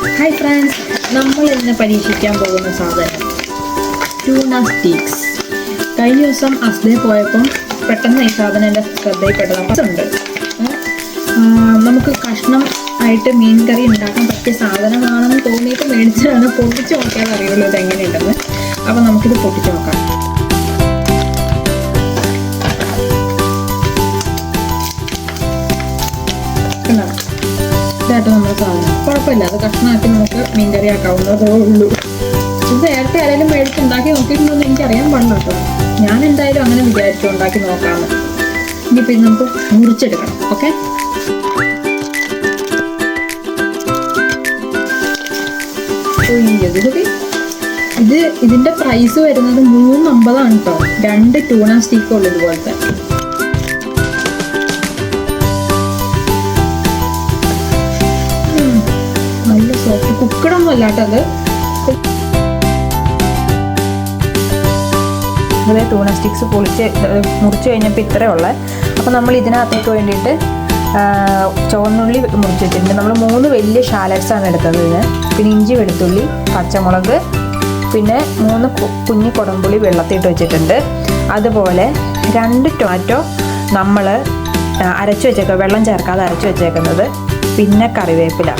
Hi friends, നമ്മൾ ഇന്ന് പരീക്ഷിക്കാൻ പോകുന്ന സാധനം ട്യൂണ സ്റ്റിക്സ്. കഴിഞ്ഞ ദിവസം അസ്ദേ പോയപ്പം പെട്ടെന്ന് ഈ സാധനം എൻ്റെ ശ്രദ്ധയിൽപ്പെട്ടതുണ്ട്. നമുക്ക് കഷ്ണം ആയിട്ട് മീൻ കറി ഉണ്ടാക്കാൻ പറ്റിയ സാധനമാണെന്ന് തോന്നിയിട്ട് മേടിച്ചാണ്. പൊട്ടിച്ച് നോക്കിയാൽ അറിയുള്ളൂ ഇത് എങ്ങനെയുണ്ടെന്ന്. അപ്പോൾ നമുക്കിത് പൊട്ടിച്ച് നോക്കാം. ഇതായിട്ട് നമ്മുടെ സാധനം കുഴപ്പമില്ല, അത് കഷ്ണമാക്കി നമുക്ക് മീൻ കറി ആക്കാവുന്നതേ ഉള്ളൂ. ഇത് നേരത്തെ ആരെങ്കിലും മേടിച്ച് ഉണ്ടാക്കി നോക്കിയിട്ടുണ്ടോയെന്ന് എനിക്കറിയാൻ പാടില്ല കേട്ടോ. ഞാൻ എന്തായാലും അങ്ങനെ വിചാരിച്ചു ഉണ്ടാക്കി നോക്കാമെന്ന്. ഇനിയിപ്പോൾ ഇത് നമുക്ക് മുറിച്ചെടുക്കണം. ഓക്കെ, ഇതിൻ്റെ പ്രൈസ് വരുന്നത് $3.50 കേട്ടോ. 2 ട്യൂണ സ്റ്റിക്കുള്ളൂ ഇതുപോലത്തെ. നല്ല സോഫ്റ്റ്, കുക്കഡൊന്നും അല്ല കേട്ടോ അത്. അതേ ട്യൂണ സ്റ്റിക്സ് മുറിച്ച് കഴിഞ്ഞപ്പോൾ ഇത്രയേ ഉള്ളേ. അപ്പോൾ നമ്മൾ ഇതിനകത്തേക്ക് വേണ്ടിയിട്ട് ചുവന്നുള്ളി മുറിച്ച് വെച്ചിട്ടുണ്ട്. നമ്മൾ 3 വലിയ ഷാലറ്റ്സാണ് എടുത്തത് ഇതിന്. പിന്നെ ഇഞ്ചി, വെളുത്തുള്ളി, പച്ചമുളക്, പിന്നെ 3 കുഞ്ഞു കുടംപുളി വെള്ളത്തിയിട്ട് വെച്ചിട്ടുണ്ട്. അതുപോലെ 2 ടൊമാറ്റോ നമ്മൾ അരച്ച് വെച്ചേക്കുക, വെള്ളം ചേർക്കാതെ അരച്ച് വെച്ചേക്കുന്നത്. പിന്നെ കറിവേപ്പില.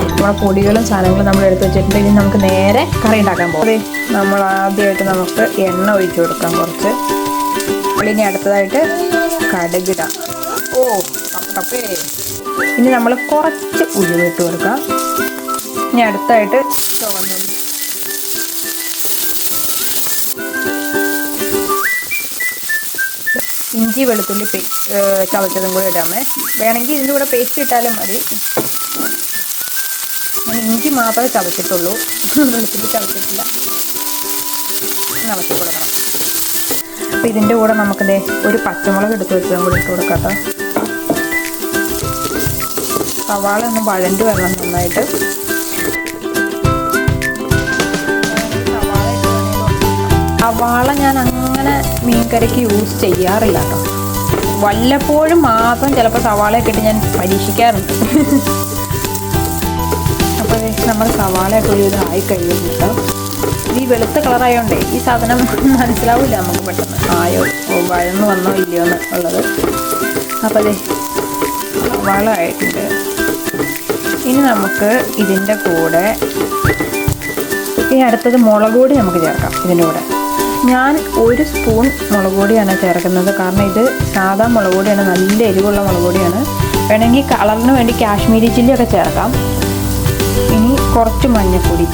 നമ്മുടെ പൊടികളും സാധനങ്ങളും നമ്മൾ എടുത്ത് വെച്ചിട്ടുണ്ട്. ഇനി നമുക്ക് നേരെ കറി ഉണ്ടാക്കാൻ പോകും. നമ്മൾ ആദ്യമായിട്ട് നമുക്ക് എണ്ണ ഒഴിച്ചു കൊടുക്കാം കുറച്ച്. ഇനി അടുത്തതായിട്ട് കടുകിടാം. തപ്പേ. ഇനി നമ്മൾ കുറച്ച് ഉലുവ ഇട്ട് കൊടുക്കാം. ഇനി അടുത്തായിട്ട് ചുവന്നുള്ളി, ഇഞ്ചി, വെളുത്തുള്ളി ചതച്ചതും കൂടെ ഇടാമേ. വേണമെങ്കിൽ ഇതിൻ്റെ കൂടെ പേസ്റ്റ് ഇട്ടാലും മതി. ഞാൻ ഇഞ്ചി മാത്രമേ ചതച്ചിട്ടുള്ളൂ, വെളുത്തുള്ളി ചതച്ചിട്ടില്ല. ഇളക്കി കൊടുക്കണം. അപ്പോൾ ഇതിൻ്റെ കൂടെ നമുക്കിതേ ഒരു പച്ചമുളക് എടുത്ത് വെച്ചതും കൂടി ഇട്ട് കൊടുക്കാം കേട്ടോ. സവാള ഒന്ന് വഴണ്ട് വരണം നന്നായിട്ട്. സവാള ഞാൻ അങ്ങനെ മീൻ കറിക്ക് യൂസ് ചെയ്യാറില്ല കേട്ടോ. വല്ലപ്പോഴും മാത്രം ചിലപ്പോൾ സവാളയൊക്കെ ഇട്ട് ഞാൻ പരീക്ഷിക്കാറുണ്ട്. അപ്പോൾ നമ്മൾ സവാളയൊക്കെ ഒരു ഇതായി കഴിയുന്നു കേട്ടോ. ഈ വെളുത്ത കളറായോണ്ടേ ഈ സാധനം മനസ്സിലാവില്ല നമുക്ക് പെട്ടെന്ന് ആയോ വഴന്ന് വന്നോ ഇല്ലയോ എന്നുള്ളത്. അപ്പോൾ അതെ സവാള ആയിട്ടുണ്ട്. ഇനി നമുക്ക് ഇതിൻ്റെ കൂടെ അടുത്തത് മുളക് പൊടി നമുക്ക് ചേർക്കാം. ഇതിൻ്റെ കൂടെ ഞാൻ 1 സ്പൂൺ മുളക് പൊടിയാണ് ചേർക്കുന്നത്. കാരണം ഇത് സാധാ മുളക് പൊടിയാണ്, നല്ല എരിവുള്ള മുളക് പൊടിയാണ്. വേണമെങ്കിൽ കളറിന് വേണ്ടി കാശ്മീരി ചില്ലിയൊക്കെ ചേർക്കാം. ഇനി കുറച്ച് മഞ്ഞൾപ്പൊടി,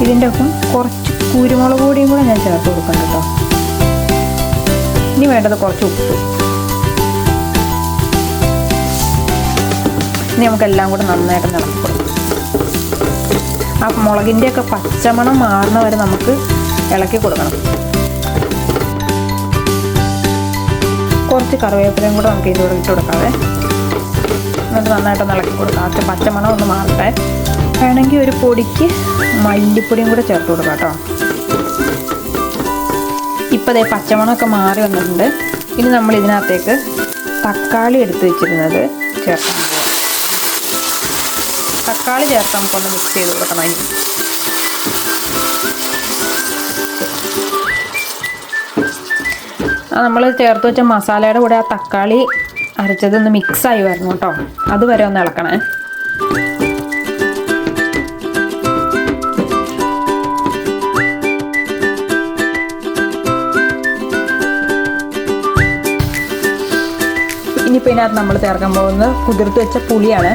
ഇതിൻ്റെ ഒപ്പം കുറച്ച് കുരുമുളക് പൊടിയും കൂടെ ഞാൻ ചേർത്ത് കൊടുക്കണം കേട്ടോ. ഇനി വേണ്ടത് കുറച്ച് ഉപ്പ്. ഇനി നമുക്കെല്ലാം കൂടെ നന്നായിട്ട് ഇളക്കി കൊടുക്കാം. ആ മുളകിൻ്റെയൊക്കെ പച്ചമണം മാറുന്ന വരെ നമുക്ക് ഇളക്കി കൊടുക്കണം. കുറച്ച് കറിവേപ്പിലയും കൂടെ നമുക്ക് ഇതിലൂടെ ഇട്ട് കൊടുക്കാവേ. എന്നിട്ട് നന്നായിട്ടൊന്ന് ഇളക്കി കൊടുക്കാം. ആ പച്ചമണം ഒന്ന് മാറട്ടെ. വേണമെങ്കിൽ ഒരു പൊടിക്ക് മല്ലിപ്പൊടിയും കൂടെ ചേർത്ത് കൊടുക്കാം കേട്ടോ. ഇപ്പോൾ ദേ പച്ചമണമൊക്കെ മാറി വന്നിട്ടുണ്ട്. ഇനി നമ്മൾ ഇതിനകത്തേക്ക് തക്കാളി എടുത്ത് വെച്ചിരുന്നത് ചേർക്കാം. തക്കാളി ചേർത്ത് നമുക്കൊന്ന് മിക്സ് ചെയ്ത് കൊടുക്കണം. ഇനി നമ്മൾ ചേർത്ത് വെച്ച മസാലയുടെ കൂടെ ആ തക്കാളി അരച്ചതൊന്ന് മിക്സായി വരണം കേട്ടോ. അതുവരെ ഒന്ന് ഇളക്കണേ. ഇനിയിപ്പോൾ ഇതിനകത്ത് നമ്മൾ ചേർക്കാൻ പോകുന്നത് കുതിർത്ത് വെച്ച പുളിയാണ്.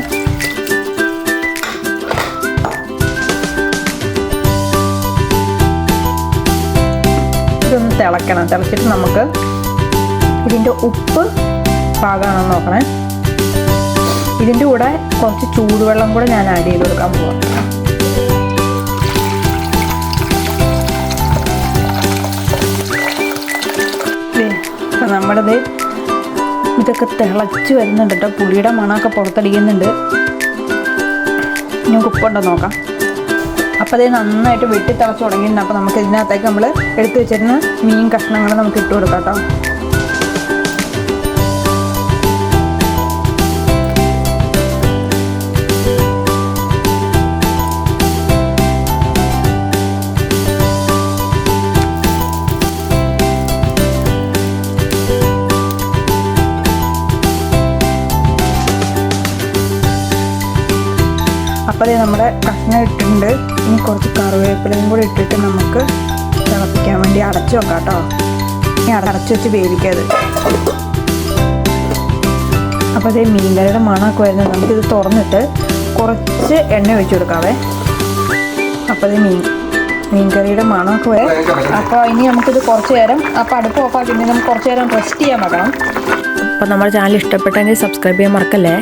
ഇതൊന്ന് തിളക്കണം. തിളച്ചിട്ട് നമുക്ക് ഇതിൻ്റെ ഉപ്പ് പാകമാണെന്ന് നോക്കണേ. ഇതിൻ്റെ കൂടെ കുറച്ച് ചൂടുവെള്ളം കൂടെ ഞാൻ ആഡ് ചെയ്ത് കൊടുക്കാൻ പോവാം. നമ്മളിത് ഇതൊക്കെ തിളച്ച് വരുന്നുണ്ട് കേട്ടോ. പുളിയുടെ മണമൊക്കെ പുറത്തടിക്കുന്നുണ്ട്. നമുക്ക് ഉപ്പുണ്ടോ നോക്കാം. അപ്പോൾ അത് നന്നായിട്ട് വെട്ടി തിളച്ച് തുടങ്ങിയിട്ടുണ്ട്. അപ്പോൾ നമുക്ക് ഇതിനകത്തേക്ക് നമ്മൾ എടുത്ത് വെച്ചിരുന്ന മീൻ കഷ്ണങ്ങൾ നമുക്ക് ഇട്ട് കൊടുക്കാം കേട്ടോ. അപ്പോൾ ഇത് നമ്മുടെ കഷ്ണം ഇട്ടിട്ടുണ്ട്. ഇനി കുറച്ച് കറിവേപ്പിലയും കൂടി ഇട്ടിട്ട് നമുക്ക് തിളപ്പിക്കാൻ വേണ്ടി അടച്ചു വെക്കാം കേട്ടോ. ഇനി അടച്ചു വെച്ച് വേവിക്കാത്. അപ്പോൾ അതേ മീൻകറിയുടെ മണമൊക്കെ വരുന്നത്. നമുക്കിത് തുറന്നിട്ട് കുറച്ച് എണ്ണ ഒഴിച്ചു കൊടുക്കാവേ. അപ്പോൾ അത് മീൻകറിയുടെ മണമൊക്കെ വരെ. അപ്പോൾ ഇനി നമുക്കിത് കുറച്ച് നേരം, അപ്പോൾ അടുപ്പ് ഓഫാക്കി നമുക്ക് കുറച്ച് നേരം റെസ്റ്റ് ചെയ്യാൻ വെക്കണം. അപ്പോൾ നമ്മുടെ ചാനൽ ഇഷ്ടപ്പെട്ടെങ്കിൽ സബ്സ്ക്രൈബ് ചെയ്യാൻ മറക്കല്ലേ.